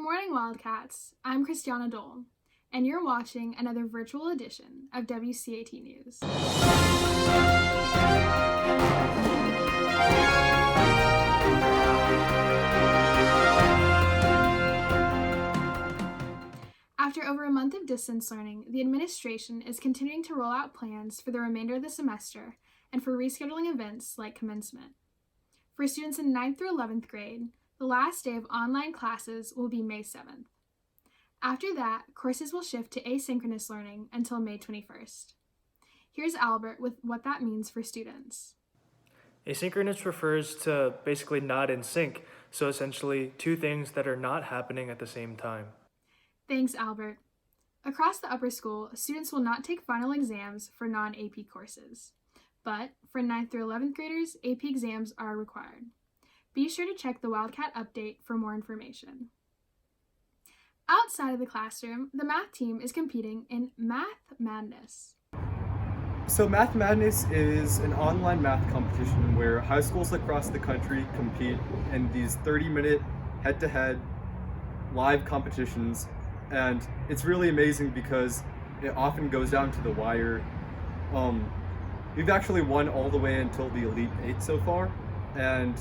morning, Wildcats. I'm Christiana Dole, and you're watching another virtual edition of WCAT News. After over a month of distance learning, the administration is continuing to roll out plans for the remainder of the semester and for rescheduling events like commencement. For students in 9th through 11th grade, the last day of online classes will be May 7th. After that, courses will shift to asynchronous learning until May 21st. Here's Albert with what that means for students. Asynchronous refers to basically not in sync, so essentially two things that are not happening at the same time. Thanks, Albert. Across the upper school, students will not take final exams for non-AP courses. But for 9th through 11th graders, AP exams are required. Be sure to check the Wildcat update for more information. Outside of the classroom, the math team is competing in Math Madness. So Math Madness is an online math competition where high schools across the country compete in these 30-minute head-to-head live competitions, and it's really amazing because it often goes down to the wire. We've actually won all the way until the Elite Eight so far, and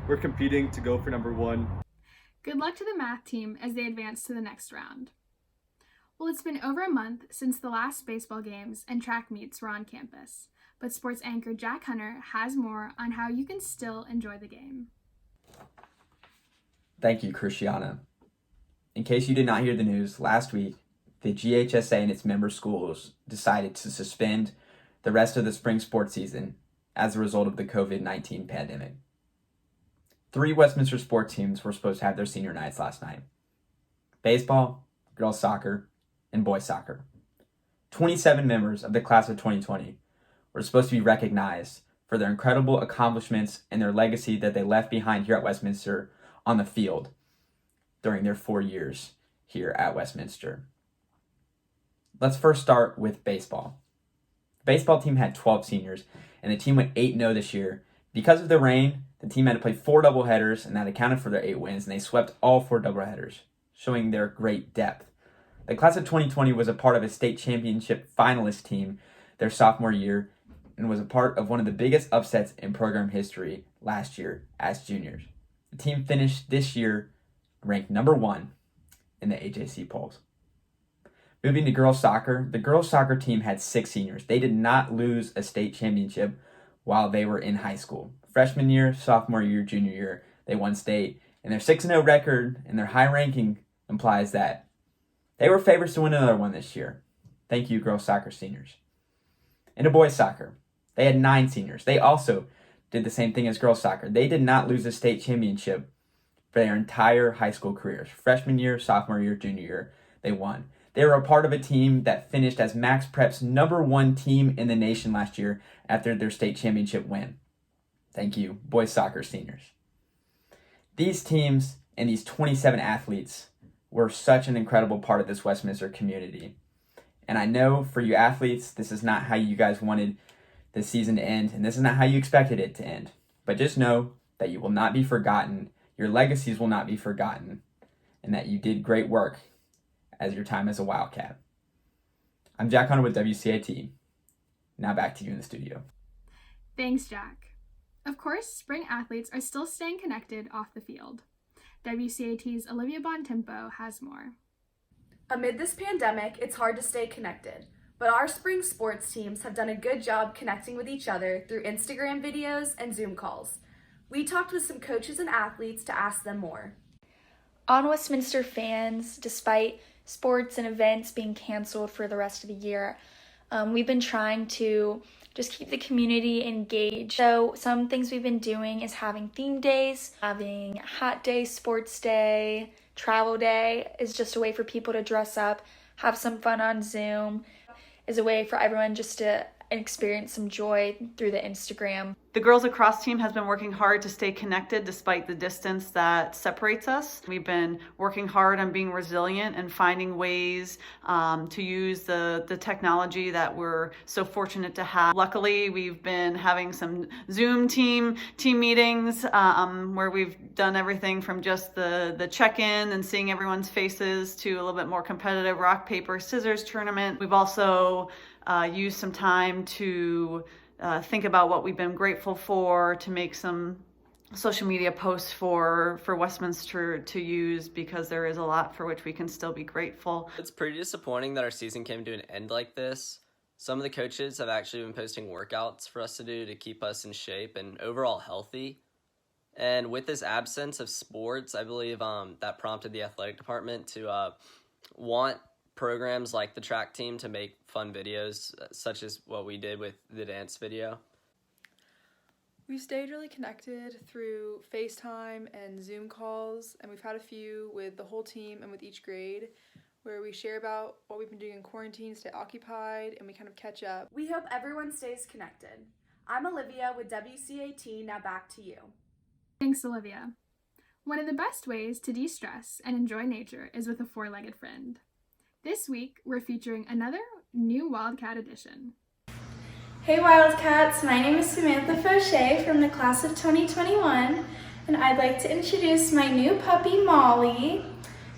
we're competing to go for number 1. Good luck to the math team as they advance to the next round. Well, it's been over a month since the last baseball games and track meets were on campus, but sports anchor Jack Hunter has more on how you can still enjoy the game. Thank you, Christiana. In case you did not hear the news, last week, the GHSA and its member schools decided to suspend the rest of the spring sports season as a result of the COVID-19 pandemic. 3 Westminster sports teams were supposed to have their senior nights last night: baseball, girls soccer, and boys soccer. 27 members of the class of 2020 were supposed to be recognized for their incredible accomplishments and their legacy that they left behind here at Westminster on the field during their 4 years here at Westminster. Let's first start with baseball. The baseball team had 12 seniors, and the team went 8-0 this year. Because of the rain, the team had to play 4 doubleheaders, and that accounted for their 8 wins, and they swept all 4 doubleheaders, showing their great depth. The class of 2020 was a part of a state championship finalist team their sophomore year, and was a part of one of the biggest upsets in program history last year as juniors. The team finished this year ranked number 1 in the AJC polls. Moving to girls soccer, the girls soccer team had 6 seniors. They did not lose a state championship while they were in high school. Freshman year, sophomore year, junior year, they won state, and their 6-0 record and their high ranking implies that they were favorites to win another one this year. Thank you, girls soccer seniors. And to boys soccer, they had 9 seniors. They also did the same thing as girls soccer. They did not lose a state championship for their entire high school careers. Freshman year, sophomore year, junior year, they won. They were a part of a team that finished as Max Prep's number 1 team in the nation last year after their state championship win. Thank you, boys soccer seniors. These teams and these 27 athletes were such an incredible part of this Westminster community. And I know for you athletes, this is not how you guys wanted the season to end, and this is not how you expected it to end. But just know that you will not be forgotten, your legacies will not be forgotten, and that you did great work as your time as a Wildcat. I'm Jack Hunter with WCAT. Now back to you in the studio. Thanks, Jack. Of course, spring athletes are still staying connected off the field. WCAT's Olivia Bontempo has more. Amid this pandemic, it's hard to stay connected, but our spring sports teams have done a good job connecting with each other through Instagram videos and Zoom calls. We talked with some coaches and athletes to ask them more. On Westminster fans, despite sports and events being canceled for the rest of the year, we've been trying to just keep the community engaged. So some things we've been doing is having theme days, having hat day, sports day, travel day is just a way for people to dress up, have some fun on Zoom, is a way for everyone just to experience some joy through the Instagram. The girls lacrosse team has been working hard to stay connected despite the distance that separates us. We've been working hard on being resilient and finding ways to use the technology that we're so fortunate to have. Luckily, we've been having some Zoom team meetings where we've done everything from just the check-in and seeing everyone's faces to a little bit more competitive rock, paper, scissors tournament. We've also used some time to think about what we've been grateful for, to make some social media posts for Westminster to use, because there is a lot for which we can still be grateful. It's pretty disappointing that our season came to an end like this. Some of the coaches have actually been posting workouts for us to do to keep us in shape and overall healthy. And with this absence of sports, I believe that prompted the athletic department to want programs like the track team to make fun videos, such as what we did with the dance video. We've stayed really connected through FaceTime and Zoom calls, and we've had a few with the whole team and with each grade, where we share about what we've been doing in quarantine, stay occupied, and we kind of catch up. We hope everyone stays connected. I'm Olivia with WCAT, now back to you. Thanks, Olivia. One of the best ways to de-stress and enjoy nature is with a four-legged friend. This week, we're featuring another new Wildcat Edition. Hey Wildcats, my name is Samantha Fauché from the class of 2021, and I'd like to introduce my new puppy, Molly.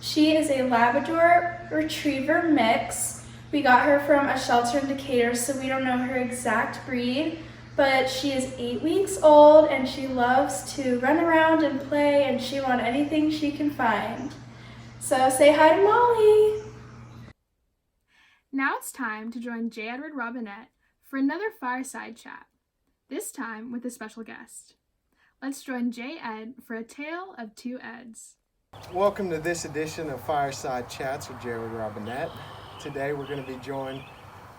She is a Labrador Retriever mix. We got her from a shelter in Decatur, so we don't know her exact breed, but she is 8 weeks old and she loves to run around and play and chew on anything she can find. So say hi to Molly! Now it's time to join J. Edward Robinette for another Fireside Chat, this time with a special guest. Let's join J. Ed for a tale of two Eds. Welcome to this edition of Fireside Chats with J. Edward Robinette. Today we're going to be joined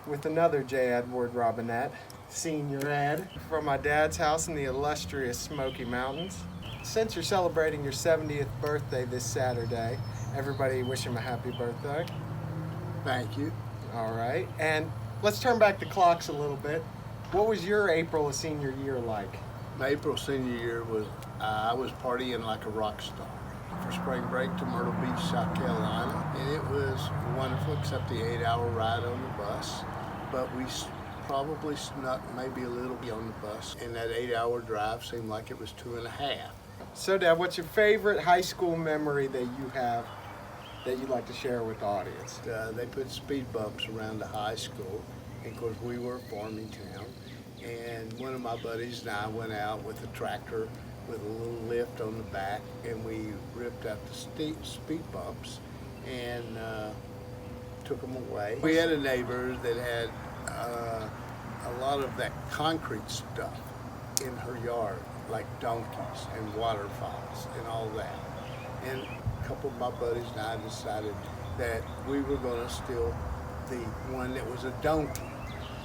with another J. Edward Robinette, Senior Ed, from my dad's house in the illustrious Smoky Mountains. Since you're celebrating your 70th birthday this Saturday, everybody wish him a happy birthday. Thank you. All right, and let's turn back the clocks a little bit. What was your April of senior year like? My April senior year was, I was partying like a rock star for spring break to Myrtle Beach, South Carolina, and it was wonderful except the 8-hour ride on the bus, but we probably snuck maybe a little bit on the bus, and that 8-hour drive seemed like it was 2.5. So Dad, what's your favorite high school memory that you have that you'd like to share with the audience? They put speed bumps around the high school, and of course we were a farming town, and one of my buddies and I went out with a tractor with a little lift on the back, and we ripped out the speed bumps and took them away. We had a neighbor that had a lot of that concrete stuff in her yard, like donkeys and waterfalls and all that. And a couple of my buddies and I decided that we were going to steal the one that was a donkey.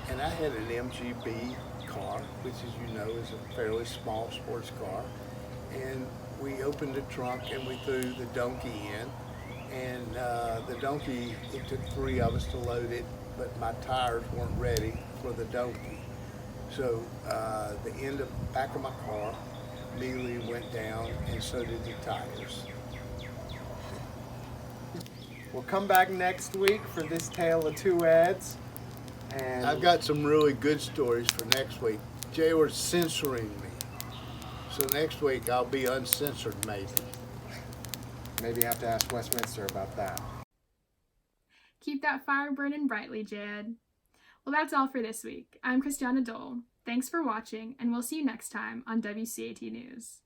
And I had an MGB car, which, as you know, is a fairly small sports car. And we opened the trunk and we threw the donkey in. And the donkey, it took 3 of us to load it, but my tires weren't ready for the donkey. So the back of my car immediately went down, and so did the tires. We'll come back next week for this tale of two Eds. And I've got some really good stories for next week. Jay was censoring me. So next week I'll be uncensored maybe. Maybe you have to ask Westminster about that. Keep that fire burning brightly, Jed. Well, that's all for this week. I'm Christiana Dole. Thanks for watching, and we'll see you next time on WCAT News.